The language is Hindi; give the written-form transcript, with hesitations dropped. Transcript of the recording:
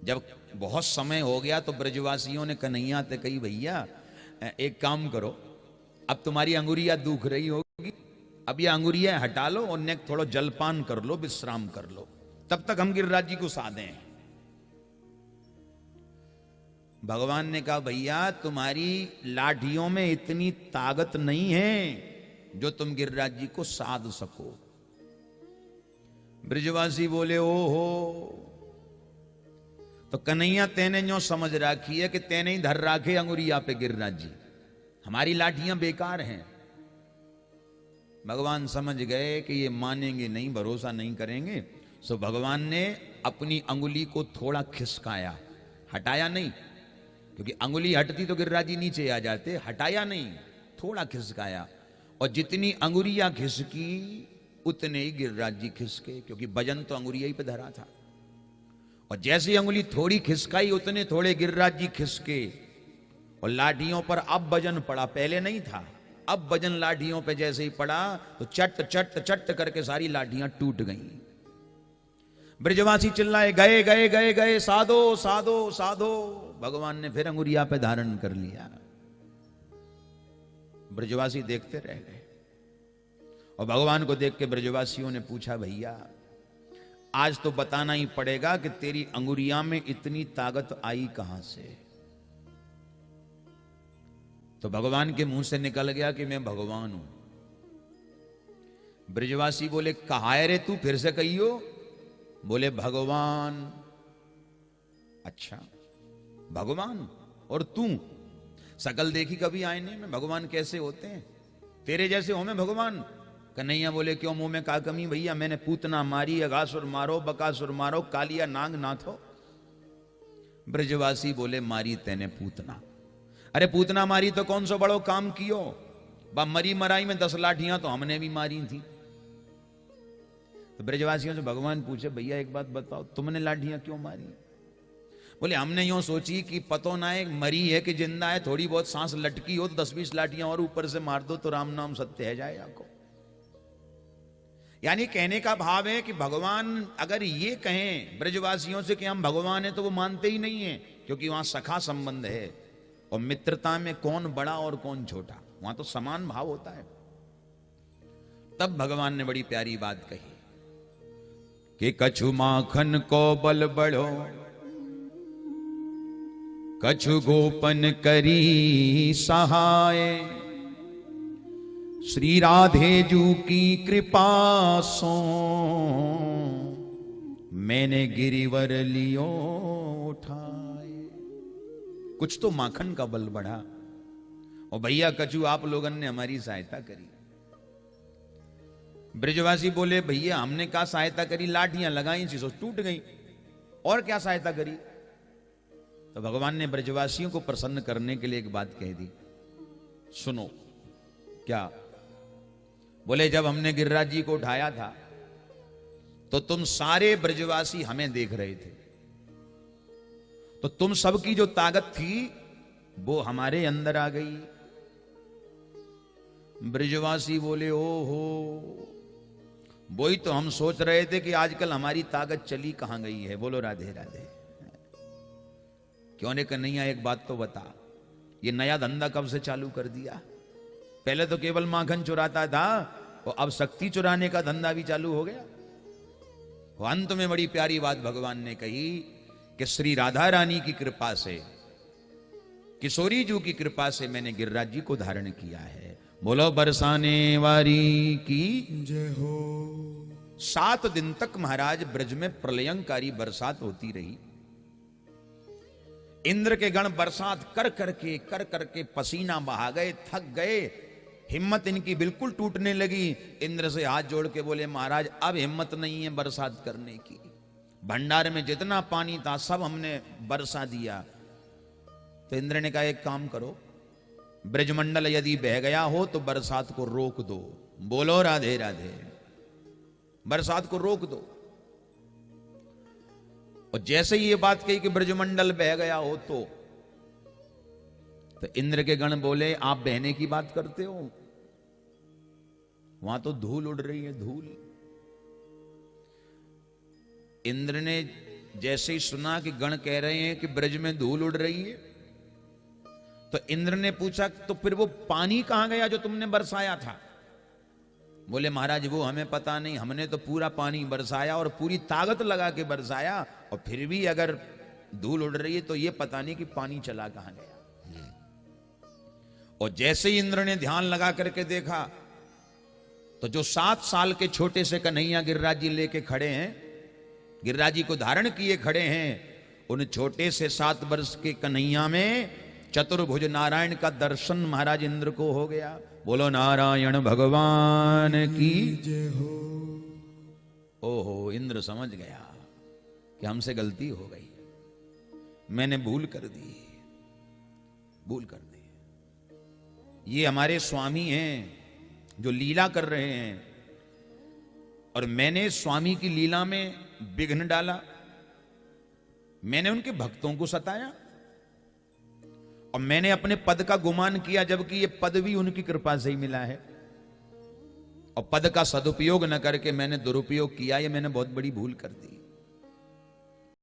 जब बहुत समय हो गया तो ब्रजवासियों ने कन्हैया से कही, भैया एक काम करो, अब तुम्हारी अंगुरिया दुख रही होगी, अब ये अंगुरिया हटा लो और नेक थोड़ा जलपान कर लो, विश्राम कर लो, तब तक हम गिरिराज जी को साधें। भगवान ने कहा, भैया तुम्हारी लाठियों में इतनी ताकत नहीं है जो तुम गिरिराज जी को साध सको। ब्रजवासी बोले, ओ हो, तो कन्हैया तेने जो समझ रखी है कि तेने ही धर राखे अंगुरिया पे गिरिराज जी, हमारी लाठियां बेकार हैं। भगवान समझ गए कि ये मानेंगे नहीं, भरोसा नहीं करेंगे, सो भगवान ने अपनी अंगुली को थोड़ा खिसकाया, हटाया नहीं, क्योंकि अंगुली हटती तो गिरिराज जी नीचे आ जाते, हटाया नहीं, थोड़ा खिसकाया, और जितनी अंगुरिया खिसकी उतने ही गिरिराज जी खिसके, क्योंकि वजन तो अंगुरिया ही पे धरा था। और जैसी अंगुली थोड़ी खिसकाई उतने थोड़े गिरिराज जी खिसके, और लाठियों पर अब वजन पड़ा, पहले नहीं था, अब वजन लाठियों पे जैसे ही पड़ा तो चट चट चट करके सारी लाठियां टूट गईं। ब्रजवासी चिल्लाए, गए गए गए गए, साधो साधो साधो। भगवान ने फिर अंगुरिया पे धारण कर लिया। ब्रजवासी देखते रह गए, और भगवान को देख के ब्रजवासियों ने पूछा, भैया आज तो बताना ही पड़ेगा कि तेरी अंगुरिया में इतनी ताकत आई कहां से। तो भगवान के मुंह से निकल गया कि मैं भगवान हूं। ब्रजवासी बोले, कहा है रे तू, फिर से कहियो। बोले, भगवान। अच्छा भगवान, और तू शकल देखी कभी आईने में, भगवान कैसे होते हैं, तेरे जैसे हो मैं भगवान। कन्हैया बोले, क्यों मुंह में का कमी, भैया मैंने पूतना मारी, अगासुर मारो, बकासुर मारो, कालिया नाग नाथो। ब्रजवासी बोले, मारी तेने पूतना। अरे पूतना मारी तो कौन सा बड़ो काम कियो, बा मरी मराई में 10 लाठियां तो हमने भी मारी थी। तो ब्रजवासियों से भगवान पूछे, भैया एक बात बताओ, तुमने लाठियां क्यों मारी। बोले, हमने यूं सोची कि पतो ना है मरी है कि जिंदा है, थोड़ी बहुत सांस लटकी हो तो 10-20 लाठियां और ऊपर से मार दो तो राम नाम सत्य है जाए आपको। यानी कहने का भाव है कि भगवान अगर ये कहें ब्रजवासियों से कि हम भगवान हैं तो वो मानते ही नहीं है, क्योंकि वहां सखा संबंध है, और मित्रता में कौन बड़ा और कौन छोटा, वहां तो समान भाव होता है। तब भगवान ने बड़ी प्यारी बात कही कि कछु माखन को बल बढ़ो, कछु गोपन करी सहाय, श्री राधे जू की कृपा सो मैंने गिरिवर लियो उठाए। कुछ तो माखन का बल बढ़ा, और भैया कछु आप लोगन ने हमारी सहायता करी। ब्रजवासी बोले, भैया हमने क्या सहायता करी, लाठियां लगाई सी सो टूट गई, और क्या सहायता करी। तो भगवान ने ब्रजवासियों को प्रसन्न करने के लिए एक बात कह दी, सुनो। क्या। बोले, जब हमने गिरिराज जी को उठाया था तो तुम सारे ब्रजवासी हमें देख रहे थे, तो तुम सबकी जो ताकत थी वो हमारे अंदर आ गई। ब्रजवासी बोले, ओ हो, वही तो हम सोच रहे थे कि आजकल हमारी ताकत चली कहां गई है। बोलो राधे राधे। क्यों ने कन्हैया एक बात तो बता, ये नया धंधा कब से चालू कर दिया। पहले तो केवल माखन चुराता था, और अब शक्ति चुराने का धंधा भी चालू हो गया। अंत में बड़ी प्यारी बात भगवान ने कही कि श्री राधा रानी की कृपा से, किशोरी जी की कृपा से मैंने गिरिराज जी को धारण किया है। बोलो बरसाने वारी की जय हो। 7 दिन तक महाराज ब्रज में प्रलयंकारी बरसात होती रही। इंद्र के गण बरसात कर करके पसीना बहा गए, थक गए, हिम्मत इनकी बिल्कुल टूटने लगी। इंद्र से हाथ जोड़ के बोले, महाराज अब हिम्मत नहीं है बरसात करने की, भंडार में जितना पानी था सब हमने बरसा दिया। तो इंद्र ने कहा, एक काम करो, ब्रजमंडल यदि बह गया हो तो बरसात को रोक दो। बोलो राधे राधे। बरसात को रोक दो। और जैसे ही ये बात कही कि ब्रजमंडल बह गया हो तो इंद्र के गण बोले, आप बहने की बात करते हो, वहां तो धूल उड़ रही है, धूल। इंद्र ने जैसे ही सुना कि गण कह रहे हैं कि ब्रज में धूल उड़ रही है, तो इंद्र ने पूछा तो फिर वो पानी कहां गया जो तुमने बरसाया था? बोले महाराज वो हमें पता नहीं, हमने तो पूरा पानी बरसाया और पूरी ताकत लगा के बरसाया, और फिर भी अगर धूल उड़ रही है तो ये पता नहीं कि पानी चला कहां गया। और जैसे ही इंद्र ने ध्यान लगा करके देखा तो जो 7 साल के छोटे से कन्हैया गिरिराज जी लेके खड़े हैं, गिरिराज जी को धारण किए खड़े हैं, उन छोटे से 7 वर्ष के कन्हैया में चतुर्भुज नारायण का दर्शन महाराज इंद्र को हो गया। बोलो नारायण भगवान की जय हो। ओहो, इंद्र समझ गया कि हमसे गलती हो गई, मैंने भूल कर दी। ये हमारे स्वामी हैं जो लीला कर रहे हैं, और मैंने स्वामी की लीला में विघ्न डाला, मैंने उनके भक्तों को सताया, और मैंने अपने पद का गुमान किया, जबकि ये पद भी उनकी कृपा से ही मिला है, और पद का सदुपयोग न करके मैंने दुरुपयोग किया। ये मैंने बहुत बड़ी भूल कर दी।